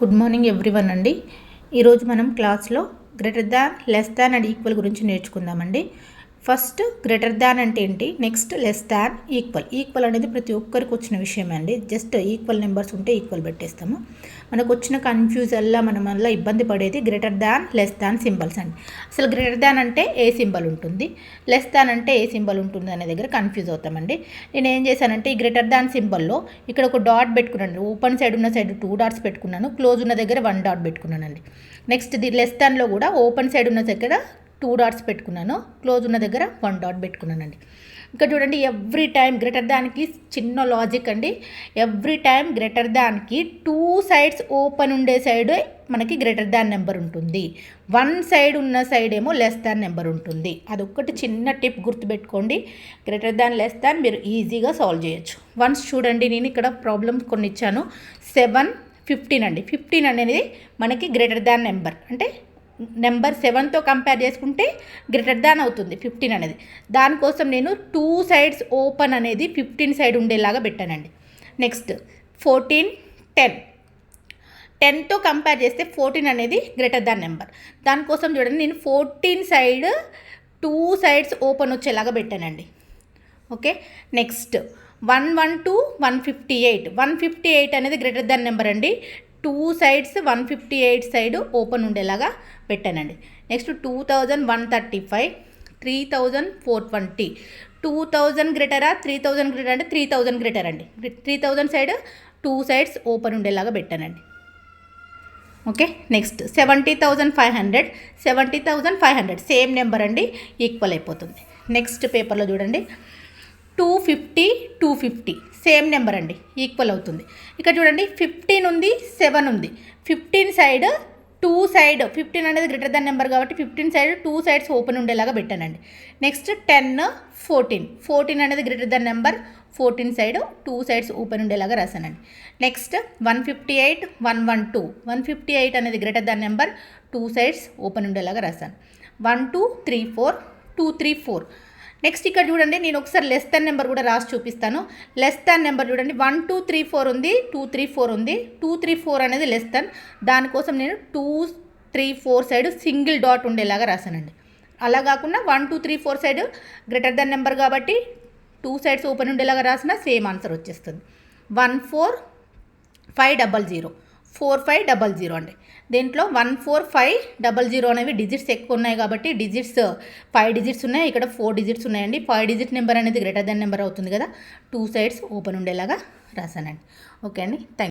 Good morning everyone అండి. ఈరోజు మనం క్లాస్లో greater than, less than and equal గురించి నేర్చుకుందామండి. ఫస్ట్ గ్రేటర్ దాన్ అంటే ఏంటి, next less than, equal. Equal అనేది ప్రతి ఒక్కరికి వచ్చిన విషయమే అండి. జస్ట్ ఈక్వల్ నెంబర్స్ ఉంటే ఈక్వల్ పెట్టేస్తాము. మనకు వచ్చిన కన్ఫ్యూజ్ మనం వల్ల ఇబ్బంది పడేది greater than, less than symbols అండి. అసలు గ్రేటర్ దాన్ అంటే ఏ సింబల్ ఉంటుంది, లెస్ దాన్ అంటే ఏ సింబల్ ఉంటుంది అనే దగ్గర కన్ఫ్యూజ్ అవుతామండి. నేను ఏం చేశానంటే ఈ గ్రేటర్ దాన్ సింబల్లో ఇక్కడ ఒక డాట్ పెట్టుకున్నాను. ఓపెన్ సైడ్ ఉన్న సైడ్ 2 డాట్స్ పెట్టుకున్నాను, క్లోజ్ ఉన్న దగ్గర 1 డాట్ పెట్టుకున్నానండి. నెక్స్ట్ ది లెస్ దాన్లో కూడా ఓపెన్ సైడ్ ఉన్న దగ్గర 2 డాట్స్ పెట్టుకున్నాను, క్లోజ్ ఉన్న దగ్గర 1 డాట్ పెట్టుకున్నానండి. ఇంకా చూడండి, ఎవ్రీ టైం గ్రేటర్ దాన్కి చిన్న లాజిక్ అండి. ఎవ్రీ టైం గ్రేటర్ దాన్కి 2 సైడ్స్ ఓపెన్ ఉండే సైడ్ మనకి గ్రేటర్ దాన్ నెంబర్ ఉంటుంది, 1 సైడ్ ఉన్న సైడ్ ఏమో లెస్ దాన్ నెంబర్ ఉంటుంది. అదొక్కటి చిన్న టిప్ గుర్తుపెట్టుకోండి. గ్రేటర్ దాన్, లెస్ దాన్ మీరు ఈజీగా సాల్వ్ చేయొచ్చు. వన్స్ చూడండి, నేను ఇక్కడ ప్రాబ్లమ్స్ కొన్ని ఇచ్చాను. 7, 15 అండి. 15 అనేది మనకి గ్రేటర్ దాన్ నెంబర్, అంటే నెంబర్ 7తో కంపేర్ చేసుకుంటే గ్రేటర్ దాన్ అవుతుంది 15 అనేది. దానికోసం నేను 2 సైడ్స్ ఓపెన్ అనేది 15 సైడ్ ఉండేలాగా పెట్టానండి. నెక్స్ట్ 14, 10. 10తో కంపేర్ చేస్తే 14 అనేది గ్రేటర్ దాన్ నెంబర్. దానికోసం చూడండి, నేను 14 సైడ్ 2 సైడ్స్ ఓపెన్ వచ్చేలాగా పెట్టానండి. ఓకే. నెక్స్ట్ 112, 158. 158 అనేది గ్రేటర్ దాన్ నెంబర్ అండి. 2 సైడ్స్ 158 సైడ్ ఓపెన్ ఉండేలాగా పెట్టానండి. నెక్స్ట్ 2135, 3420. 2000 గ్రేటరా, 3000 గ్రేటర్ అంటే 3000 గ్రేటర్ అండి. 3000 సైడ్ 2 సైడ్స్ ఓపెన్ ఉండేలాగా పెట్టానండి. ఓకే. నెక్స్ట్ 70,500, 70,500 సేమ్ నెంబర్ అండి, ఈక్వల్ అయిపోతుంది. నెక్స్ట్ పేపర్లో చూడండి, 250, 250 సేమ్ నెంబర్ అండి, ఈక్వల్ అవుతుంది. ఇక్కడ చూడండి, 15 ఉంది, 7 ఉంది. 15 సైడ్ 2 సైడ్, 15 అనేది గ్రేటర్ దాన్ నెంబర్ కాబట్టి 15 సైడ్ 2 సైడ్స్ ఓపెన్ ఉండేలాగా పెట్టానండి. నెక్స్ట్ 10, 14. 14 అనేది greater than number, 14 side 2 sides open ఉండేలాగా రాశానండి. నెక్స్ట్ 158, 112. 158 అనేది greater than number, 2 sides open ఉండేలాగా రాశాను. 1, 2, 3, 4, 2, 3, 4. నెక్స్ట్ ఇక్కడ చూడండి, నేను ఒకసారి లెస్ దాన్ నెంబర్ కూడా రాసి చూపిస్తాను. లెస్ దాన్ నెంబర్ చూడండి, 1, 2, 3, 4 ఉంది, 2, 3, 4 ఉంది. 2, 3, 4 అనేది లెస్ దాన్. దానికోసం నేను 2, 3, 4 సైడ్ సింగిల్ డాట్ ఉండేలాగా రాశానండి. అలా కాకుండా 1, 2, 3, 4 సైడ్ గ్రేటర్ దాన్ నెంబర్ కాబట్టి 2 సైడ్స్ ఓపెన్ ఉండేలాగా రాసిన సేమ్ ఆన్సర్ వచ్చేస్తుంది. 14500, 4500 అండి. దీంట్లో 14500 అనేవి డిజిట్స్ ఎక్కువ ఉన్నాయి కాబట్టి డిజిట్స్ 5 డిజిట్స్ ఉన్నాయి, ఇక్కడ 4 డిజిట్స్ ఉన్నాయండి. 5 డిజిట్ నెంబర్ అనేది గ్రేటర్ దాన్ నెంబర్ అవుతుంది కదా, 2 సైడ్స్ ఓపెన్ ఉండేలాగా రాశానండి. ఓకే అండి, థ్యాంక్ యూ.